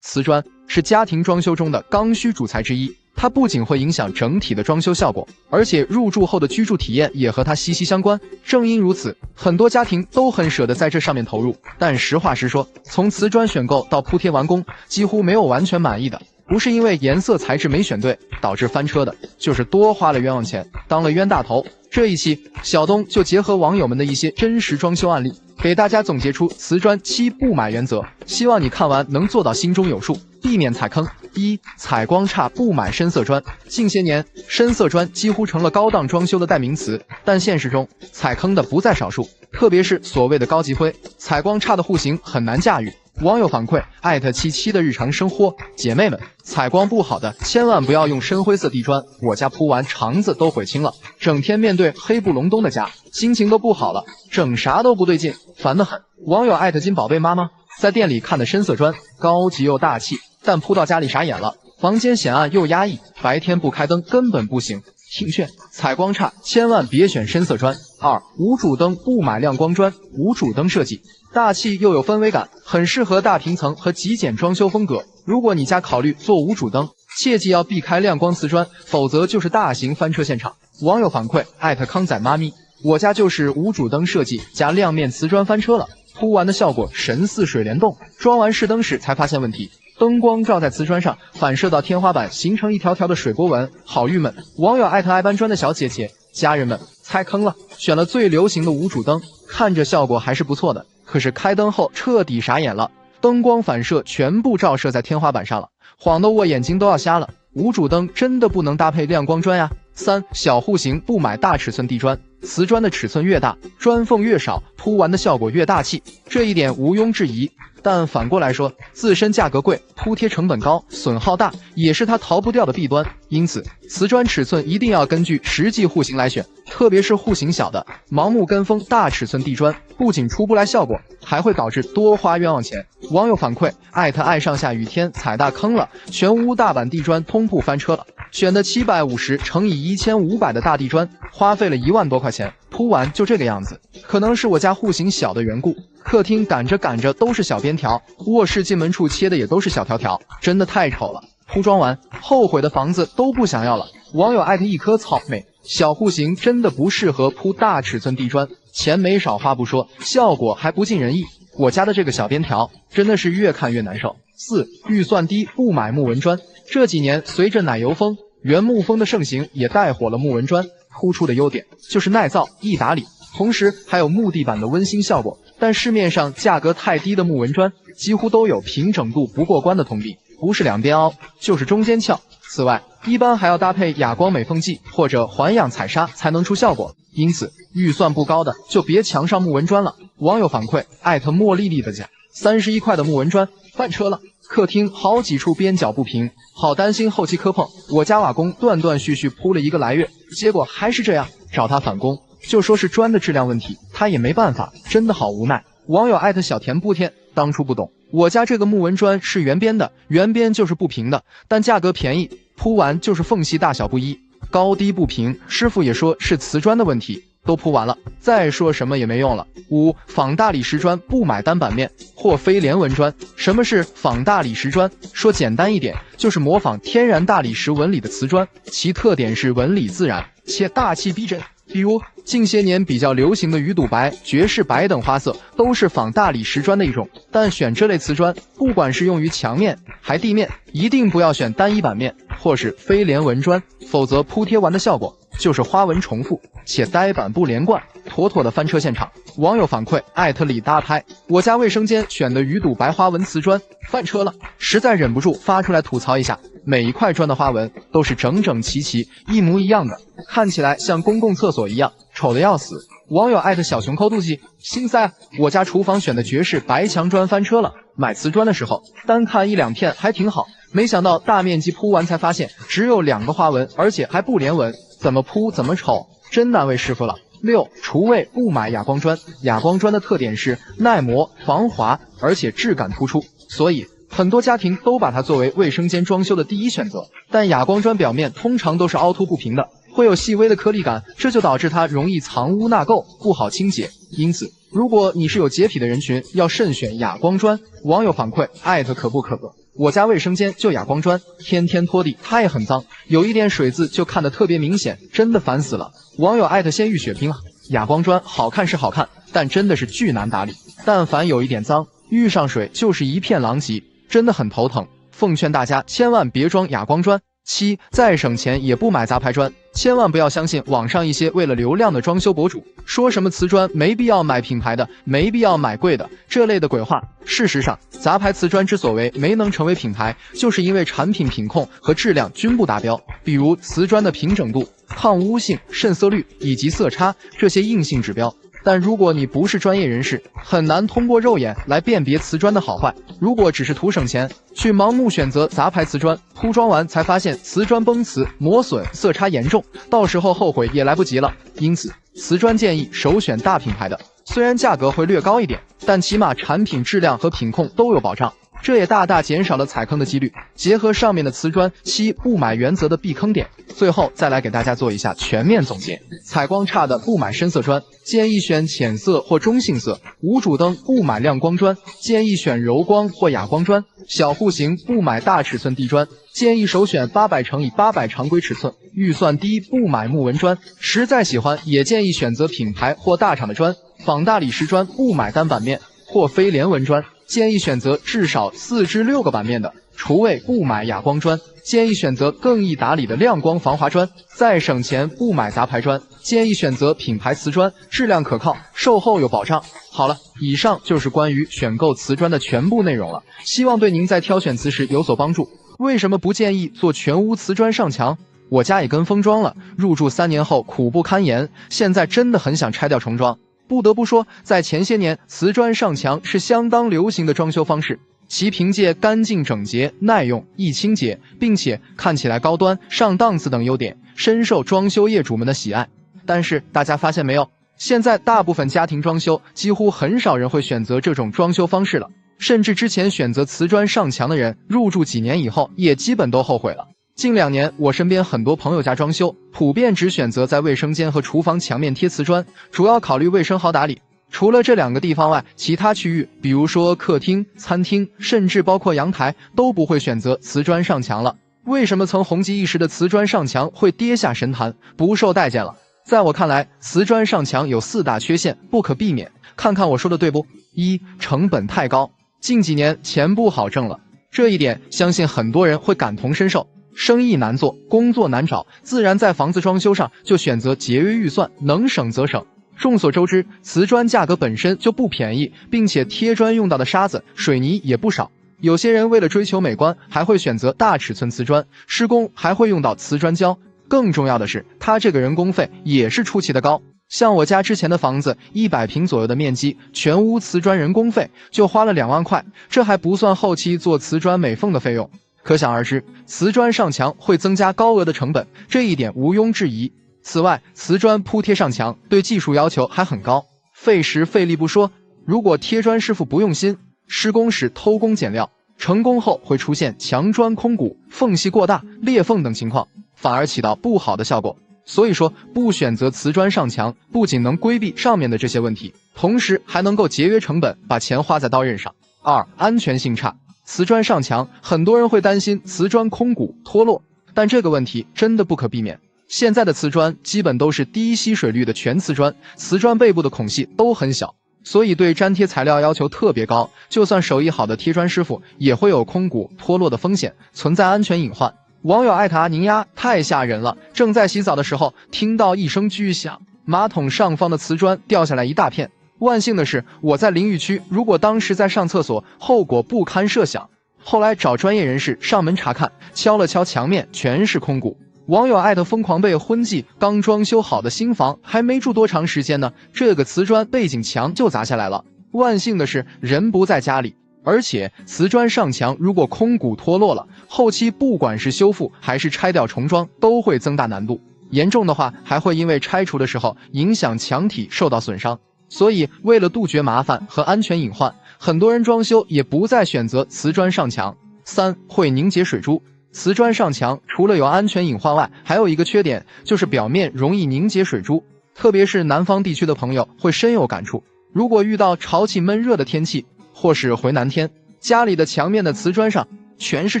瓷砖是家庭装修中的刚需主材之一，它不仅会影响整体的装修效果，而且入住后的居住体验也和它息息相关。正因如此，很多家庭都很舍得在这上面投入。但实话实说，从瓷砖选购到铺贴完工，几乎没有完全满意的。不是因为颜色材质没选对导致翻车的，就是多花了冤枉钱，当了冤大头。这一期小东就结合网友们的一些真实装修案例，给大家总结出瓷砖7不买原则，希望你看完能做到心中有数，避免踩坑。1、采光差不买深色砖。近些年，深色砖几乎成了高档装修的代名词，但现实中踩坑的不在少数，特别是所谓的高级灰，采光差的户型很难驾驭。网友反馈@77的日常生活，姐妹们，采光不好的千万不要用深灰色地砖，我家铺完肠子都悔青了，整天面对黑不隆冬的家，心情都不好了，整啥都不对劲，烦得很。网友金宝贝妈妈在店里看的深色砖，高级又大气，但铺到家里傻眼了，房间显暗又压抑，白天不开灯根本不行。听劝，采光差千万别选深色砖。2、无主灯不买亮光砖。无主灯设计大气又有氛围感，很适合大平层和极简装修风格。如果你家考虑做无主灯，切记要避开亮光瓷砖，否则就是大型翻车现场。网友反馈康仔妈咪，我家就是无主灯设计加亮面瓷砖翻车了，铺完的效果神似水帘洞，装完试灯时才发现问题。灯光照在瓷砖上，反射到天花板，形成一条条的水波纹，好郁闷。网友爱搬砖的小姐姐，家人们猜坑了，选了最流行的无主灯，看着效果还是不错的，可是开灯后彻底傻眼了，灯光反射全部照射在天花板上了，晃得我眼睛都要瞎了。无主灯真的不能搭配亮光砖呀。3、小户型不买大尺寸地砖。瓷砖的尺寸越大，砖缝越少，铺完的效果越大气，这一点毋庸置疑。但反过来说，自身价格贵，铺贴成本高，损耗大，也是它逃不掉的弊端。因此，瓷砖尺寸一定要根据实际户型来选，特别是户型小的，盲目跟风大尺寸地砖，不仅出不来效果，还会导致多花冤枉钱。网友反馈爱上下雨天踩大坑了，全屋大板地砖通铺翻车了，选的750乘以1500的大地砖，花费了1万多块钱，铺完就这个样子。可能是我家户型小的缘故，客厅赶着都是小边条，卧室进门处切的也都是小条条，真的太丑了。铺装完后悔的房子都不想要了。网友一颗草莓，小户型真的不适合铺大尺寸地砖，钱没少花不说，效果还不尽人意。我家的这个小边条真的是越看越难受。4、预算低不买木纹砖。这几年随着奶油风、原木风的盛行，也带火了木纹砖。突出的优点就是耐造、易打理，同时还有木地板的温馨效果。但市面上价格太低的木纹砖几乎都有平整度不过关的通病，不是两边凹就是中间翘。此外，一般还要搭配哑光美缝剂或者环氧彩砂才能出效果，因此预算不高的就别强上木纹砖了。网友反馈茉莉莉的家31块的木纹砖翻车了，客厅好几处边角不平，好担心后期磕碰。我家瓦工断续铺了1个来月，结果还是这样，找他返工就说是砖的质量问题，他也没办法，真的好无奈。网友小田不天，当初不懂，我家这个木纹砖是圆边的，圆边就是不平的，但价格便宜，铺完就是缝隙大小不一，高低不平，师傅也说是瓷砖的问题，都铺完了，再说什么也没用了。5、仿大理石砖不买单板面或非连纹砖。什么是仿大理石砖？说简单一点，就是模仿天然大理石纹理的瓷砖，其特点是纹理自然且大气逼真。比如近些年比较流行的鱼肚白、爵士白等花色都是仿大理石砖的一种，但选这类瓷砖，不管是用于墙面还地面，一定不要选单一板面或是非连纹砖，否则铺贴完的效果就是花纹重复且呆板不连贯，妥妥的翻车现场。网友反馈李大拍，我家卫生间选的鱼肚白花纹瓷砖翻车了，实在忍不住发出来吐槽一下，每一块砖的花纹都是整整齐齐一模一样的，看起来像公共厕所一样，丑得要死。网友小熊抠肚脐，心塞，我家厨房选的爵士白墙砖翻车了，买瓷砖的时候单看1、2片还挺好，没想到大面积铺完才发现只有2个花纹，而且还不连纹，怎么铺怎么丑，真难为师傅了。6、厨卫不买哑光砖。哑光砖的特点是耐磨、防滑，而且质感突出，所以很多家庭都把它作为卫生间装修的第一选择。但哑光砖表面通常都是凹凸不平的，会有细微的颗粒感，这就导致它容易藏污纳垢，不好清洁。因此，如果你是有洁癖的人群，要慎选哑光砖。网友反馈可不可格。我家卫生间就哑光砖，天天拖地，它也很脏，有一点水渍就看得特别明显，真的烦死了。网友艾特鲜芋血评了，哑光砖好看是好看，但真的是巨难打理，但凡有一点脏，遇上水就是一片狼藉，真的很头疼。奉劝大家千万别装哑光砖。7. 再省钱也不买杂牌砖，千万不要相信网上一些为了流量的装修博主说什么瓷砖没必要买品牌的，没必要买贵的这类的鬼话。事实上，杂牌瓷砖之所谓没能成为品牌，就是因为产品品控和质量均不达标，比如瓷砖的平整度、抗污性、渗色率以及色差这些硬性指标。但如果你不是专业人士，很难通过肉眼来辨别瓷砖的好坏。如果只是图省钱，去盲目选择杂牌瓷砖，铺装完才发现瓷砖崩瓷、磨损、色差严重，到时候后悔也来不及了。因此，瓷砖建议首选大品牌的，虽然价格会略高一点，但起码产品质量和品控都有保障。这也大大减少了踩坑的几率。结合上面的瓷砖7不买原则的避坑点，最后再来给大家做一下全面总结。采光差的不买深色砖，建议选浅色或中性色；无主灯不买亮光砖，建议选柔光或哑光砖；小户型不买大尺寸地砖，建议首选800×800常规尺寸；预算低不买木纹砖，实在喜欢也建议选择品牌或大厂的砖；仿大理石砖不买单板面或非连纹砖，建议选择至少4至6个板面的；厨卫不买哑光砖，建议选择更易打理的亮光防滑砖；再省钱不买杂牌砖，建议选择品牌瓷砖，质量可靠，售后有保障。好了，以上就是关于选购瓷砖的全部内容了，希望对您在挑选瓷时有所帮助。为什么不建议做全屋瓷砖上墙？我家也跟风装了，入住3年后苦不堪言，现在真的很想拆掉重装。不得不说，在前些年，瓷砖上墙是相当流行的装修方式。其凭借干净整洁、耐用、易清洁，并且看起来高端、上档次等优点，深受装修业主们的喜爱。但是大家发现没有，现在大部分家庭装修几乎很少人会选择这种装修方式了，甚至之前选择瓷砖上墙的人，入住几年以后也基本都后悔了。近2年，我身边很多朋友家装修，普遍只选择在卫生间和厨房墙面贴瓷砖，主要考虑卫生好打理。除了这2个地方外，其他区域，比如说客厅、餐厅，甚至包括阳台，都不会选择瓷砖上墙了。为什么曾红极一时的瓷砖上墙会跌下神坛，不受待见了？在我看来，瓷砖上墙有4大缺陷，不可避免。看看我说的对不？1. 成本太高，近几年钱不好挣了，这一点相信很多人会感同身受。生意难做，工作难找，自然在房子装修上就选择节约预算，能省则省。众所周知，瓷砖价格本身就不便宜，并且贴砖用到的沙子、水泥也不少。有些人为了追求美观，还会选择大尺寸瓷砖，施工还会用到瓷砖胶。更重要的是，它这个人工费也是出奇的高。像我家之前的房子，100平左右的面积，全屋瓷砖人工费就花了2万块，这还不算后期做瓷砖美缝的费用。可想而知，瓷砖上墙会增加高额的成本，这一点毋庸置疑。此外，瓷砖铺贴上墙对技术要求还很高，费时费力不说，如果贴砖师傅不用心，施工时偷工减料，成功后会出现墙砖空鼓、缝隙过大、裂缝等情况，反而起到不好的效果。所以说，不选择瓷砖上墙，不仅能规避上面的这些问题，同时还能够节约成本，把钱花在刀刃上。2. 安全性差。瓷砖上墙，很多人会担心瓷砖空鼓脱落，但这个问题真的不可避免。现在的瓷砖基本都是低吸水率的全瓷砖，瓷砖背部的孔隙都很小，所以对粘贴材料要求特别高，就算手艺好的贴砖师傅也会有空鼓脱落的风险，存在安全隐患。网友艾特阿宁呀，太吓人了，正在洗澡的时候听到一声巨响，马桶上方的瓷砖掉下来一大片。万幸的是，我在淋浴区，如果当时在上厕所，后果不堪设想。后来找专业人士上门查看，敲了敲墙面，全是空鼓。网友艾特疯狂被婚记，刚装修好的新房还没住多长时间呢，这个瓷砖背景墙就砸下来了。万幸的是，人不在家里，而且瓷砖上墙如果空鼓脱落了，后期不管是修复还是拆掉重装，都会增大难度。严重的话，还会因为拆除的时候影响墙体受到损伤。所以，为了杜绝麻烦和安全隐患，很多人装修也不再选择瓷砖上墙。3. 会凝结水珠。瓷砖上墙除了有安全隐患外，还有一个缺点，就是表面容易凝结水珠，特别是南方地区的朋友会深有感触。如果遇到潮气闷热的天气，或是回南天，家里的墙面的瓷砖上全是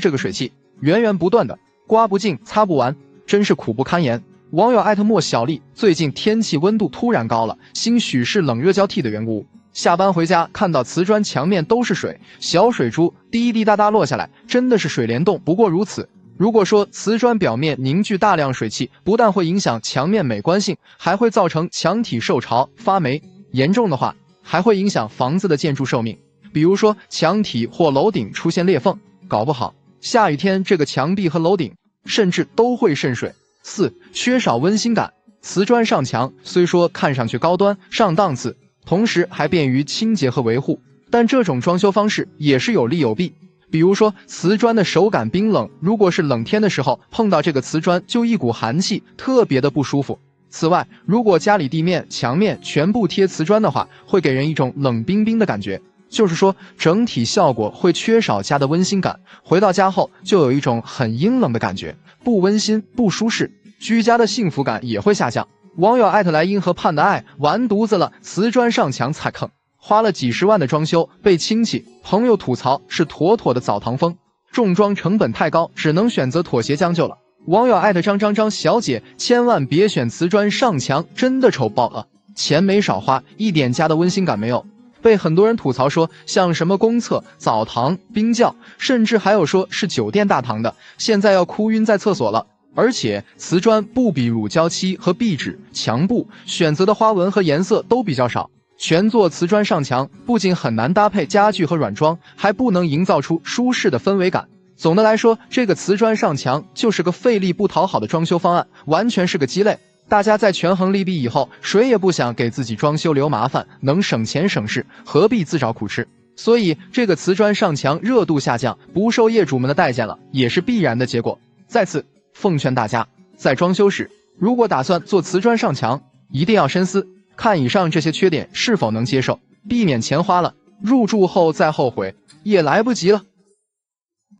这个水汽，源源不断的，刮不尽擦不完，真是苦不堪言。网友莫小丽，最近天气温度突然高了，兴许是冷热交替的缘故，下班回家看到瓷砖墙面都是水，小水珠滴滴答答落下来，真的是水帘洞不过如此。如果说瓷砖表面凝聚大量水汽，不但会影响墙面美观性，还会造成墙体受潮发霉，严重的话还会影响房子的建筑寿命。比如说墙体或楼顶出现裂缝，搞不好下雨天这个墙壁和楼顶甚至都会渗水。4. 缺少温馨感。瓷砖上墙虽说看上去高端上档次，同时还便于清洁和维护，但这种装修方式也是有利有弊。比如说瓷砖的手感冰冷，如果是冷天的时候碰到这个瓷砖就一股寒气，特别的不舒服。此外，如果家里地面墙面全部贴瓷砖的话，会给人一种冷冰冰的感觉，就是说整体效果会缺少家的温馨感，回到家后就有一种很阴冷的感觉，不温馨不舒适，居家的幸福感也会下降。网友来因和盼的爱完犊子了，瓷砖上墙踩坑，花了几十万的装修，被亲戚朋友吐槽是妥妥的澡堂风，重装成本太高，只能选择妥协将就了。网友张小姐，千万别选瓷砖上墙，真的丑爆了，钱没少花，一点家的温馨感没有。被很多人吐槽说像什么公厕、澡堂、冰窖，甚至还有说是酒店大堂的，现在要哭晕在厕所了。而且瓷砖不比乳胶漆和壁纸、墙布，选择的花纹和颜色都比较少，全做瓷砖上墙不仅很难搭配家具和软装，还不能营造出舒适的氛围感。总的来说，这个瓷砖上墙就是个费力不讨好的装修方案，完全是个鸡肋。大家在权衡利弊以后，谁也不想给自己装修留麻烦，能省钱省事，何必自找苦吃？所以这个瓷砖上墙热度下降，不受业主们的待见了，也是必然的结果。再次奉劝大家，在装修时如果打算做瓷砖上墙，一定要深思，看以上这些缺点是否能接受，避免钱花了，入住后再后悔也来不及了。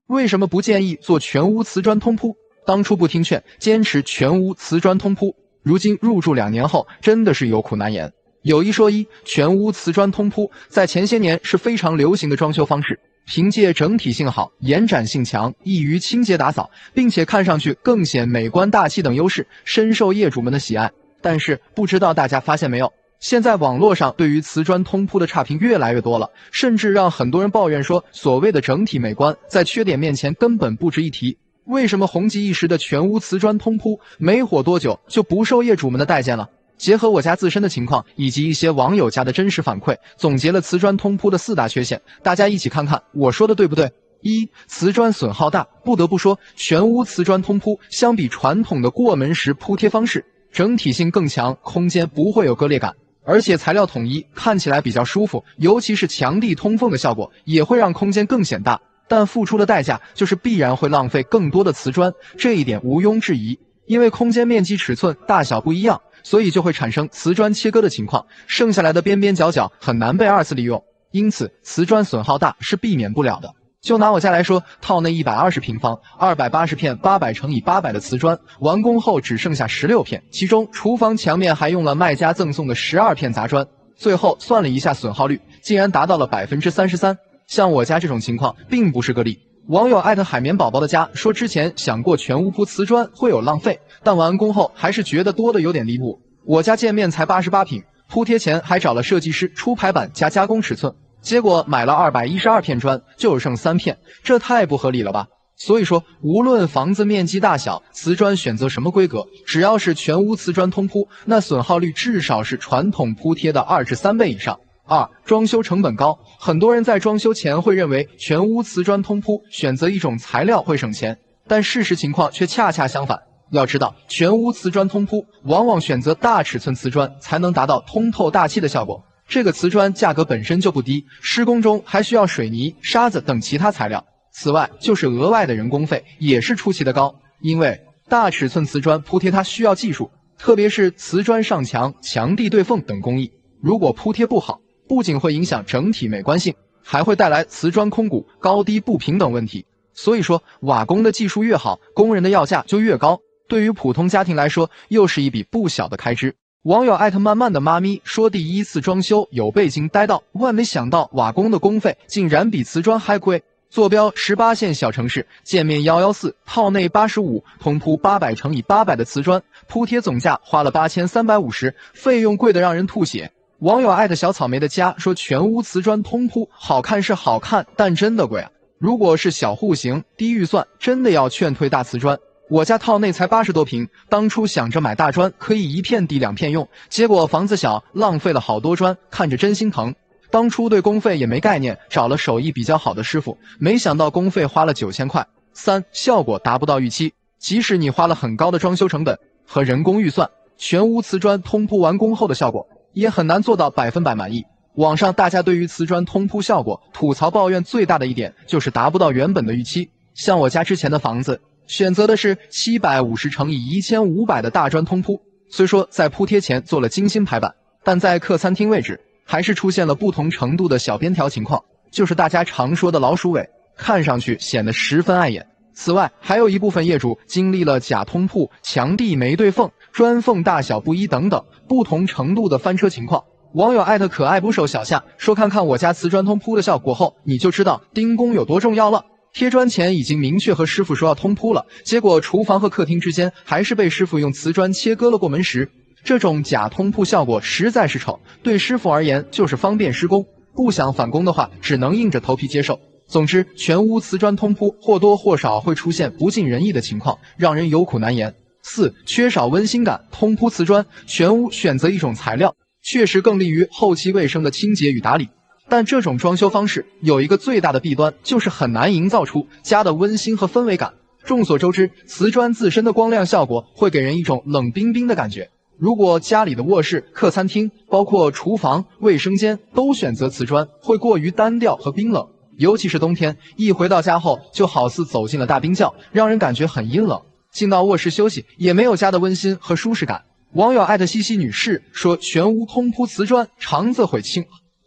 为什么不建议做全屋瓷砖通铺？当初不听劝，坚持全屋瓷砖通铺，如今入住2年后，真的是有苦难言。有一说一，全屋瓷砖通铺在前些年是非常流行的装修方式，凭借整体性好、延展性强、易于清洁打扫，并且看上去更显美观大气等优势，深受业主们的喜爱。但是不知道大家发现没有，现在网络上对于瓷砖通铺的差评越来越多了，甚至让很多人抱怨说，所谓的整体美观在缺点面前根本不值一提。为什么红极一时的全屋瓷砖通铺没火多久就不受业主们的待见了？结合我家自身的情况以及一些网友家的真实反馈，总结了瓷砖通铺的4大缺陷，大家一起看看我说的对不对。1. 瓷砖损耗大。不得不说，全屋瓷砖通铺相比传统的过门石铺贴方式，整体性更强，空间不会有割裂感，而且材料统一，看起来比较舒服，尤其是墙地通风的效果也会让空间更显大，但付出的代价就是必然会浪费更多的瓷砖，这一点毋庸置疑。因为空间面积尺寸大小不一样，所以就会产生瓷砖切割的情况，剩下来的边边角角很难被2次利用，因此瓷砖损耗大是避免不了的。就拿我家来说，套内120平方280片800×800的瓷砖，完工后只剩下16片，其中厨房墙面还用了卖家赠送的12片杂砖，最后算了一下损耗率，竟然达到了 33%。 像我家这种情况并不是个例。网友海绵宝宝的家说，之前想过全屋铺瓷砖会有浪费，但完工后还是觉得多的有点离谱。我家建面才88平，铺贴前还找了设计师出排版加加工尺寸，结果买了212片砖，就剩3片，这太不合理了吧。所以说，无论房子面积大小，瓷砖选择什么规格，只要是全屋瓷砖通铺，那损耗率至少是传统铺贴的2至3倍以上。2. 装修成本高。很多人在装修前会认为全屋瓷砖通铺选择一种材料会省钱，但事实情况却恰恰相反。要知道，全屋瓷砖通铺往往选择大尺寸瓷砖才能达到通透大气的效果，这个瓷砖价格本身就不低，施工中还需要水泥、沙子等其他材料，此外就是额外的人工费也是出奇的高。因为大尺寸瓷砖铺贴它需要技术，特别是瓷砖上墙、墙地对缝等工艺，如果铺贴不好，不仅会影响整体美观性，还会带来瓷砖空鼓、高低不平等问题。所以说，瓦工的技术越好，工人的要价就越高，对于普通家庭来说，又是一笔不小的开支。网友慢慢的妈咪说，第一次装修有被惊呆到，万没想到瓦工的工费竟然比瓷砖还贵。坐标18线小城市，建面114，套内85，通铺800×800的瓷砖，铺贴总价花了8350，费用贵得让人吐血。网友艾特小草莓的家说，全屋瓷砖通铺，好看是好看，但真的贵啊！如果是小户型、低预算，真的要劝退大瓷砖。我家套内才80多平，当初想着买大砖可以1片抵2片用，结果房子小，浪费了好多砖，看着真心疼。当初对工费也没概念，找了手艺比较好的师傅，没想到工费花了9000块。3. 效果达不到预期，即使你花了很高的装修成本和人工预算，全屋瓷砖通铺完工后的效果也很难做到100%满意。网上大家对于瓷砖通铺效果吐槽抱怨最大的一点就是达不到原本的预期。像我家之前的房子选择的是750×1500的大砖通铺，虽说在铺贴前做了精心排版，但在客餐厅位置还是出现了不同程度的小边条情况，就是大家常说的老鼠尾，看上去显得十分碍眼。此外，还有一部分业主经历了假通铺、墙壁没对缝、砖缝大小不一等等不同程度的翻车情况。网友艾特可爱捕手小夏说，看看我家瓷砖通铺的效果后，你就知道钉工有多重要了。贴砖前已经明确和师傅说要通铺了，结果厨房和客厅之间还是被师傅用瓷砖切割了过门石。这种假通铺效果实在是丑，对师傅而言就是方便施工，不想返工的话只能硬着头皮接受。总之，全屋瓷砖通铺或多或少会出现不尽人意的情况，让人有苦难言。4. 缺少温馨感，通铺瓷砖，全屋选择一种材料，确实更利于后期卫生的清洁与打理。但这种装修方式有一个最大的弊端，就是很难营造出家的温馨和氛围感。众所周知，瓷砖自身的光亮效果会给人一种冷冰冰的感觉。如果家里的卧室、客餐厅，包括厨房、卫生间都选择瓷砖，会过于单调和冰冷。尤其是冬天，一回到家后就好似走进了大冰窖，让人感觉很阴冷。进到卧室休息，也没有家的温馨和舒适感。网友艾特西西女士说，全屋通铺瓷砖，肠子悔青。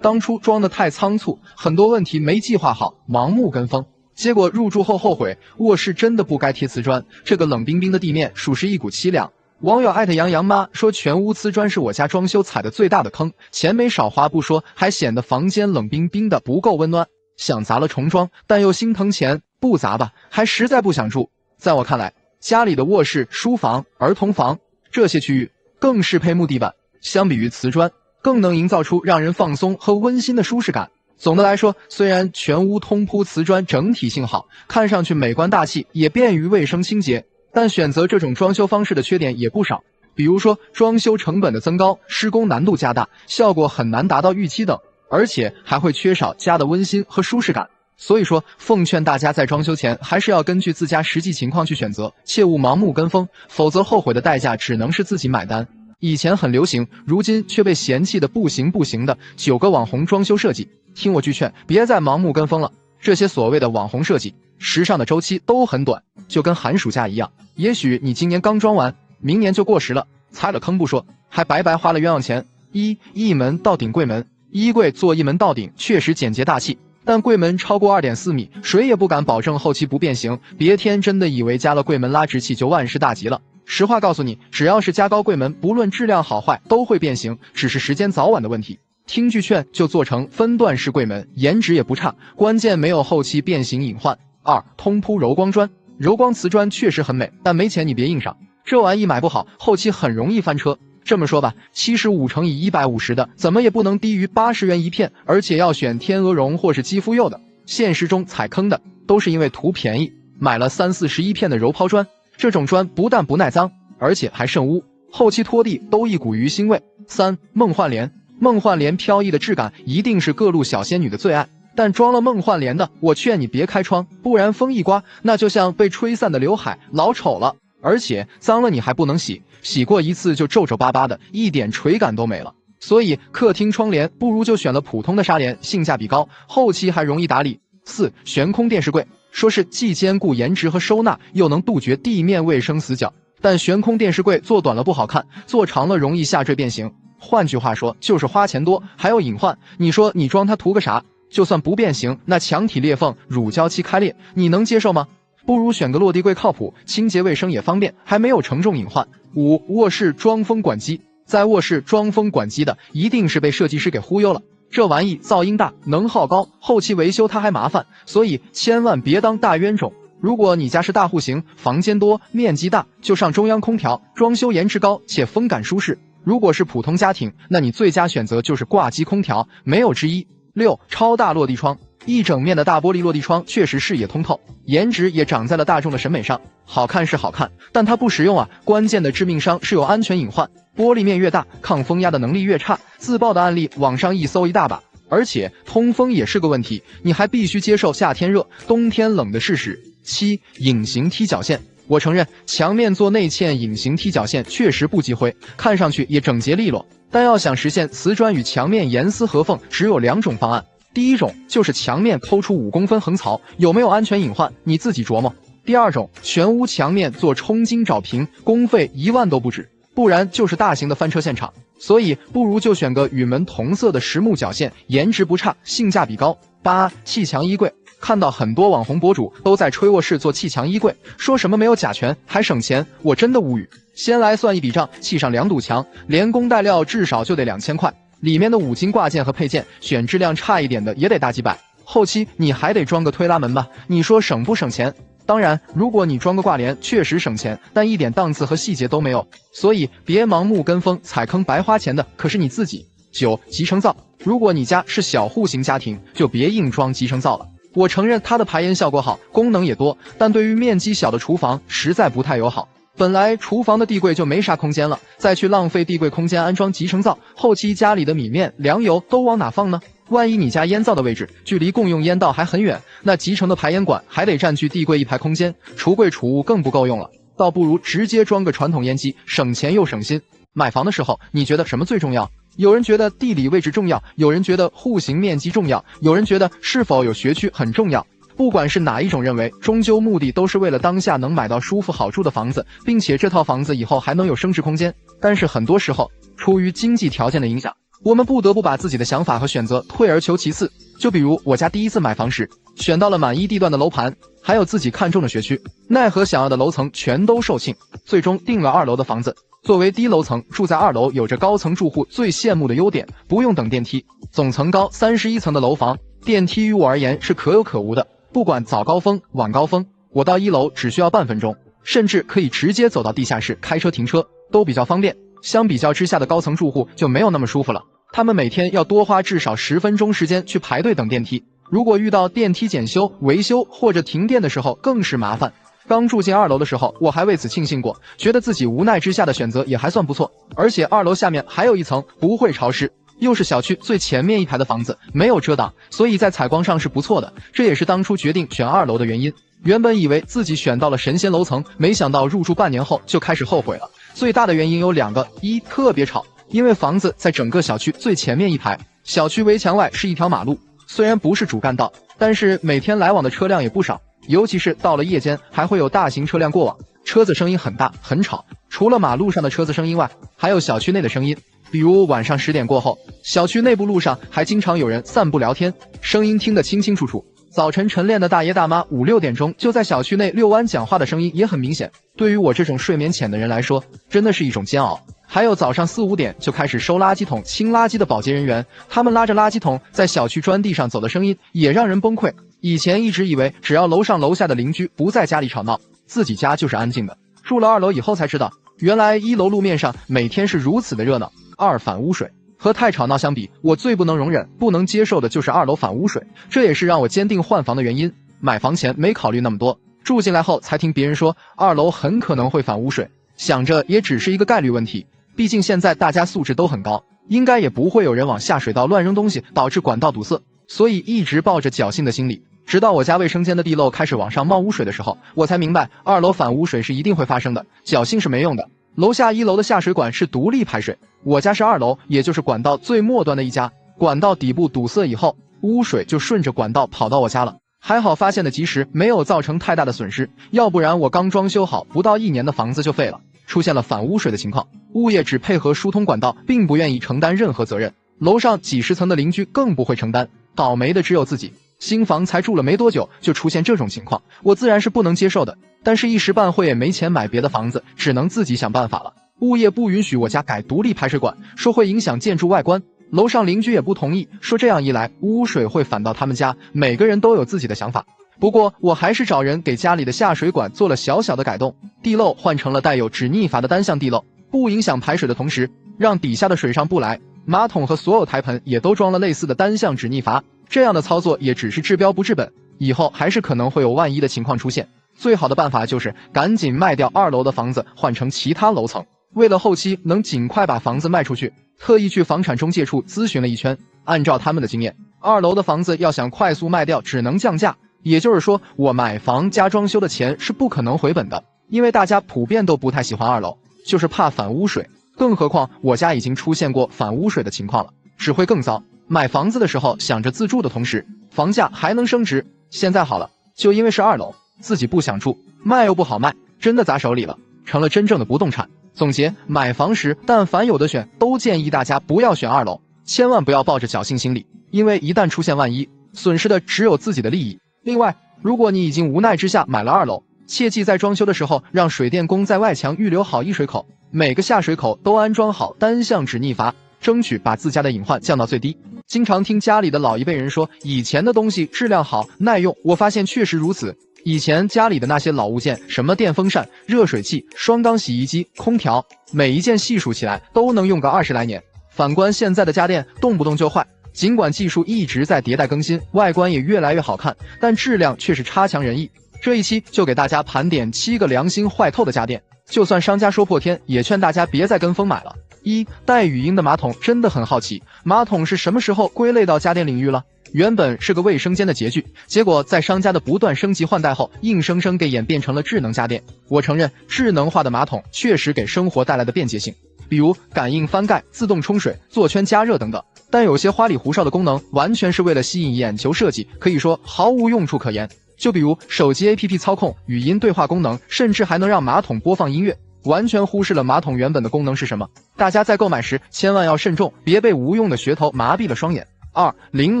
当初装得太仓促，很多问题没计划好，盲目跟风，结果入住后后悔。卧室真的不该贴瓷砖，这个冷冰冰的地面属实一股凄凉。网友艾特杨妈说，全屋瓷砖是我家装修踩的最大的坑，钱没少花不说，还显得房间冷冰冰的不够温暖。想砸了重装，但又心疼钱，不砸吧，还实在不想住。在我看来，家里的卧室、书房、儿童房这些区域更适配木地板，相比于瓷砖，更能营造出让人放松和温馨的舒适感。总的来说，虽然全屋通铺瓷砖整体性好，看上去美观大气，也便于卫生清洁，但选择这种装修方式的缺点也不少，比如说装修成本的增高、施工难度加大、效果很难达到预期等，而且还会缺少家的温馨和舒适感。所以说，奉劝大家在装修前还是要根据自家实际情况去选择，切勿盲目跟风，否则后悔的代价只能是自己买单。以前很流行，如今却被嫌弃的不行的9个网红装修设计，听我句劝，别再盲目跟风了。这些所谓的网红设计，时尚的周期都很短，就跟寒暑假一样，也许你今年刚装完，明年就过时了，踩了坑不说，还白白花了冤枉钱。一门到顶柜门，衣柜做一门到顶确实简洁大气，但柜门超过2.4米，谁也不敢保证后期不变形，别天真的以为加了柜门拉直器就万事大吉了。实话告诉你，只要是加高柜门，不论质量好坏都会变形，只是时间早晚的问题。听句劝，就做成分段式柜门，颜值也不差，关键没有后期变形隐患。2. 通铺柔光砖，柔光瓷砖确实很美，但没钱你别硬上，这玩意买不好，后期很容易翻车。这么说吧，75×150的怎么也不能低于80元一片，而且要选天鹅绒或是肌肤釉的。现实中踩坑的都是因为图便宜，买了30-41片的柔抛砖，这种砖不但不耐脏，而且还渗污，后期拖地都一股鱼腥味。3. 梦幻帘，梦幻帘飘逸的质感一定是各路小仙女的最爱，但装了梦幻帘的，我劝你别开窗，不然风一刮，那就像被吹散的刘海，老丑了，而且脏了你还不能洗，洗过一次就皱皱巴巴的，一点垂感都没了。所以客厅窗帘不如就选了普通的纱帘，性价比高，后期还容易打理。4. 悬空电视柜，说是既兼顾颜值和收纳，又能杜绝地面卫生死角，但悬空电视柜做短了不好看，做长了容易下坠变形。换句话说，就是花钱多还有隐患。你说你装它图个啥？就算不变形，那墙体裂缝、乳胶漆开裂，你能接受吗？不如选个落地柜靠谱，清洁卫生也方便，还没有承重隐患。5. 卧室装风管机，在卧室装风管机的一定是被设计师给忽悠了。这玩意噪音大，能耗高，后期维修它还麻烦，所以千万别当大冤种。如果你家是大户型，房间多，面积大，就上中央空调，装修颜值高且风感舒适。如果是普通家庭，那你最佳选择就是挂机空调，没有之一。6. 超大落地窗。一整面的大玻璃落地窗确实视野通透，颜值也长在了大众的审美上。好看是好看，但它不实用啊！关键的致命伤是有安全隐患，玻璃面越大，抗风压的能力越差。自爆的案例网上一搜一大把，而且通风也是个问题，你还必须接受夏天热、冬天冷的事实。7. 隐形踢脚线。我承认，墙面做内嵌隐形踢脚线确实不积灰，看上去也整洁利落，但要想实现瓷砖与墙面严丝合缝，只有2种方案。第一种就是墙面抠出5公分横槽，有没有安全隐患你自己琢磨。第二种，全屋墙面做冲金找平，工费1万都不止，不然就是大型的翻车现场。所以不如就选个与门同色的实木脚线，颜值不差，性价比高。8. 砌墙衣柜。看到很多网红博主都在吹卧室做砌墙衣柜，说什么没有甲醛还省钱，我真的无语。先来算一笔账，砌上2堵墙，连工带料至少就得2000块。里面的5金挂件和配件，选质量差一点的也得大几百，后期你还得装个推拉门吧？你说省不省钱？当然，如果你装个挂帘，确实省钱，但一点档次和细节都没有，所以别盲目跟风踩坑，白花钱的可是你自己。9. 集成灶。如果你家是小户型家庭，就别硬装集成灶了。我承认它的排烟效果好，功能也多，但对于面积小的厨房实在不太友好。本来厨房的地柜就没啥空间了，再去浪费地柜空间安装集成灶，后期家里的米面、粮油都往哪放呢？万一你家烟灶的位置距离共用烟道还很远，那集成的排烟管还得占据地柜一排空间，橱柜储物更不够用了，倒不如直接装个传统烟机，省钱又省心。买房的时候，你觉得什么最重要？有人觉得地理位置重要，有人觉得户型面积重要，有人觉得是否有学区很重要。不管是哪一种认为，终究目的都是为了当下能买到舒服好住的房子，并且这套房子以后还能有升值空间。但是很多时候，出于经济条件的影响，我们不得不把自己的想法和选择退而求其次。就比如我家第一次买房时，选到了满意地段的楼盘，还有自己看中的学区，奈何想要的楼层全都售罄，最终定了2楼的房子。作为低楼层，住在2楼有着高层住户最羡慕的优点，不用等电梯。总层高31层的楼房，电梯于我而言是可有可无的。不管早高峰晚高峰，我到1楼只需要半分钟，甚至可以直接走到地下室开车停车，都比较方便。相比较之下的高层住户就没有那么舒服了，他们每天要多花至少10分钟时间去排队等电梯，如果遇到电梯检修、维修或者停电的时候更是麻烦。刚住进2楼的时候，我还为此庆幸过，觉得自己无奈之下的选择也还算不错。而且2楼下面还有一层，不会潮湿，又是小区最前面一排的房子，没有遮挡，所以在采光上是不错的。这也是当初决定选2楼的原因。原本以为自己选到了神仙楼层，没想到入住半年后就开始后悔了。最大的原因有2个：一，特别吵，因为房子在整个小区最前面一排，小区围墙外是一条马路，虽然不是主干道，但是每天来往的车辆也不少。尤其是到了夜间，还会有大型车辆过往，车子声音很大很吵。除了马路上的车子声音外，还有小区内的声音，比如晚上10点过后，小区内部路上还经常有人散步聊天，声音听得清清楚楚。早晨晨练的大爷大妈5、6点钟就在小区内遛弯讲话的声音也很明显，对于我这种睡眠浅的人来说，真的是一种煎熬。还有早上4、5点就开始收垃圾桶清垃圾的保洁人员，他们拉着垃圾桶在小区砖地上走的声音也让人崩溃。以前一直以为只要楼上楼下的邻居不在家里吵闹，自己家就是安静的。住了2楼以后才知道，原来1楼路面上每天是如此的热闹。2、反污水。和太吵闹相比，我最不能容忍、不能接受的就是2楼反污水，这也是让我坚定换房的原因。买房前没考虑那么多，住进来后才听别人说2楼很可能会反污水，想着也只是一个概率问题，毕竟现在大家素质都很高，应该也不会有人往下水道乱扔东西导致管道堵塞，所以一直抱着侥幸的心理。直到我家卫生间的地漏开始往上冒污水的时候，我才明白2楼反污水是一定会发生的，侥幸是没用的。楼下1楼的下水管是独立排水，我家是2楼，也就是管道最末端的一家。管道底部堵塞以后，污水就顺着管道跑到我家了。还好发现的及时，没有造成太大的损失，要不然我刚装修好不到1年的房子就废了。出现了反污水的情况，物业只配合疏通管道，并不愿意承担任何责任。楼上几十层的邻居更不会承担，倒霉的只有自己。新房才住了没多久就出现这种情况，我自然是不能接受的，但是一时半会也没钱买别的房子，只能自己想办法了。物业不允许我家改独立排水管，说会影响建筑外观，楼上邻居也不同意，说这样一来污水会反到他们家，每个人都有自己的想法。不过我还是找人给家里的下水管做了小小的改动，地漏换成了带有止逆阀的单向地漏，不影响排水的同时，让底下的水上不来。马桶和所有台盆也都装了类似的单向止逆阀，这样的操作也只是治标不治本，以后还是可能会有万一的情况出现。最好的办法就是赶紧卖掉2楼的房子，换成其他楼层。为了后期能尽快把房子卖出去，特意去房产中介处咨询了一圈，按照他们的经验，2楼的房子要想快速卖掉，只能降价。也就是说，我买房加装修的钱是不可能回本的，因为大家普遍都不太喜欢2楼，就是怕反污水。更何况我家已经出现过反污水的情况了，只会更糟。买房子的时候想着自住的同时，房价还能升值。现在好了，就因为是2楼，自己不想住，卖又不好卖，真的砸手里了，成了真正的不动产。总结，买房时但凡有的选，都建议大家不要选2楼，千万不要抱着侥幸心理，因为一旦出现万一，损失的只有自己的利益。另外，如果你已经无奈之下买了2楼，切记在装修的时候让水电工在外墙预留好溢水口，每个下水口都安装好单向止逆阀，争取把自家的隐患降到最低。经常听家里的老一辈人说以前的东西质量好耐用，我发现确实如此。以前家里的那些老物件，什么电风扇、热水器、双缸洗衣机、空调，每一件细数起来都能用个20来年。反观现在的家电，动不动就坏，尽管技术一直在迭代更新，外观也越来越好看，但质量却是差强人意。这一期就给大家盘点7个良心坏透的家电，就算商家说破天，也劝大家别再跟风买了。1. 带语音的马桶。真的很好奇，马桶是什么时候归类到家电领域了？原本是个卫生间的洁具，结果在商家的不断升级换代后，硬生生给演变成了智能家电。我承认，智能化的马桶确实给生活带来的便捷性，比如感应翻盖、自动冲水、座圈加热等等，但有些花里胡哨的功能完全是为了吸引眼球设计，可以说毫无用处可言。就比如手机 APP 操控、语音对话功能，甚至还能让马桶播放音乐，完全忽视了马桶原本的功能是什么。大家在购买时千万要慎重，别被无用的噱头麻痹了双眼。2. 零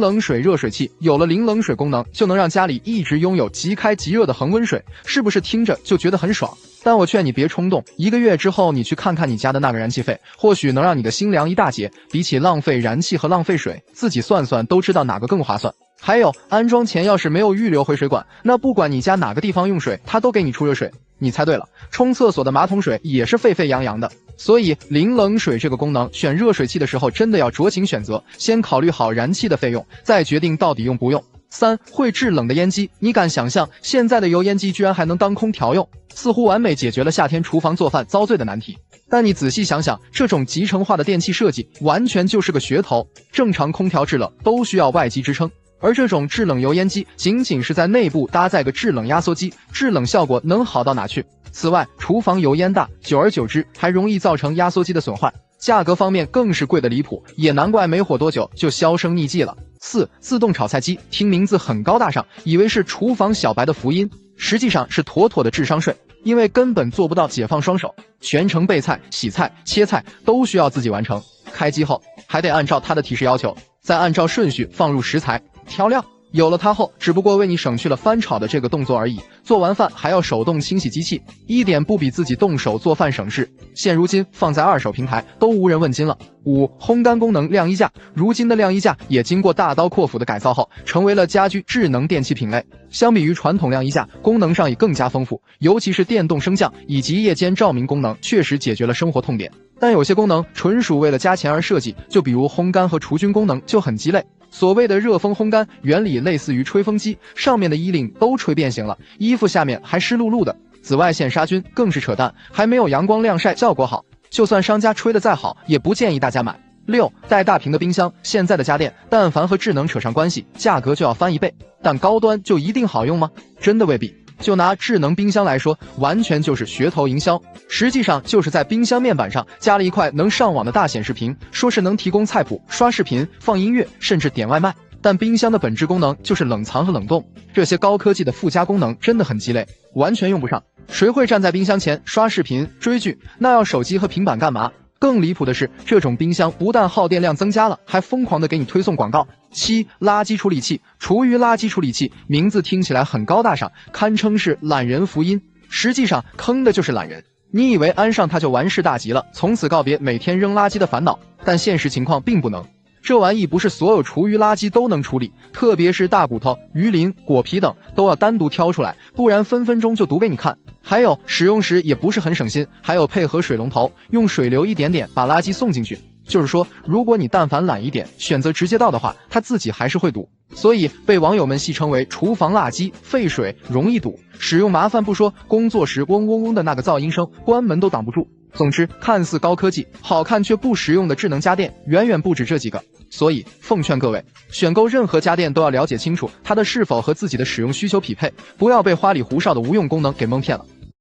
冷水热水器。有了零冷水功能，就能让家里一直拥有即开即热的恒温水，是不是听着就觉得很爽？但我劝你别冲动，1个月之后你去看看你家的那个燃气费，或许能让你的心凉一大截。比起浪费燃气和浪费水，自己算算都知道哪个更划算。还有，安装前要是没有预留回水管，那不管你家哪个地方用水，它都给你出热水。你猜对了，冲厕所的马桶水也是沸沸扬扬的。所以零冷水这个功能，选热水器的时候真的要酌情选择，先考虑好燃气的费用，再决定到底用不用。3. 会制冷的烟机。你敢想象现在的油烟机居然还能当空调用，似乎完美解决了夏天厨房做饭遭罪的难题。但你仔细想想，这种集成化的电器设计完全就是个噱头，正常空调制冷都需要外机支撑，而这种制冷油烟机仅仅是在内部搭载个制冷压缩机，制冷效果能好到哪去？此外，厨房油烟大，久而久之还容易造成压缩机的损坏，价格方面更是贵得离谱，也难怪没火多久就销声匿迹了。4. 自动炒菜机。听名字很高大上，以为是厨房小白的福音，实际上是妥妥的智商税，因为根本做不到解放双手，全程备菜、洗菜、切菜都需要自己完成。开机后还得按照它的提示要求，再按照顺序放入食材、调料。有了它后，只不过为你省去了翻炒的这个动作而已，做完饭还要手动清洗机器，一点不比自己动手做饭省事。现如今放在二手平台都无人问津了。5. 烘干功能晾衣架。如今的晾衣架也经过大刀阔斧的改造后，成为了家居智能电器品类。相比于传统晾衣架，功能上也更加丰富，尤其是电动升降以及夜间照明功能，确实解决了生活痛点。但有些功能纯属为了加钱而设计，就比如烘干和除菌功能就很鸡肋。所谓的热风烘干原理类似于吹风机，上面的衣领都吹变形了，衣服下面还湿漉漉的，紫外线杀菌更是扯淡，还没有阳光晾晒效果好，就算商家吹得再好，也不建议大家买。6. 带大屏的冰箱。现在的家电但凡和智能扯上关系，价格就要翻1倍，但高端就一定好用吗？真的未必。就拿智能冰箱来说，完全就是噱头营销，实际上就是在冰箱面板上加了一块能上网的大显示屏，说是能提供菜谱、刷视频、放音乐，甚至点外卖。但冰箱的本质功能就是冷藏和冷冻，这些高科技的附加功能真的很鸡肋，完全用不上。谁会站在冰箱前刷视频、追剧？那要手机和平板干嘛？更离谱的是，这种冰箱不但耗电量增加了，还疯狂的给你推送广告。7. 垃圾处理器。厨余垃圾处理器名字听起来很高大上，堪称是懒人福音，实际上坑的就是懒人。你以为安上它就完事大吉了，从此告别每天扔垃圾的烦恼，但现实情况并不能。这玩意不是所有厨余垃圾都能处理，特别是大骨头、鱼鳞、果皮等都要单独挑出来，不然分分钟就毒给你看。还有使用时也不是很省心，还有配合水龙头，用水流一点点把垃圾送进去。就是说，如果你但凡懒一点，选择直接倒的话，它自己还是会堵。所以被网友们戏称为厨房垃圾，费水，容易堵，使用麻烦不说，工作时嗡嗡嗡的那个噪音声，关门都挡不住。总之，看似高科技、好看却不实用的智能家电，远远不止这几个。所以，奉劝各位，选购任何家电都要了解清楚它的是否和自己的使用需求匹配，不要被花里胡哨的无用功能给蒙骗了。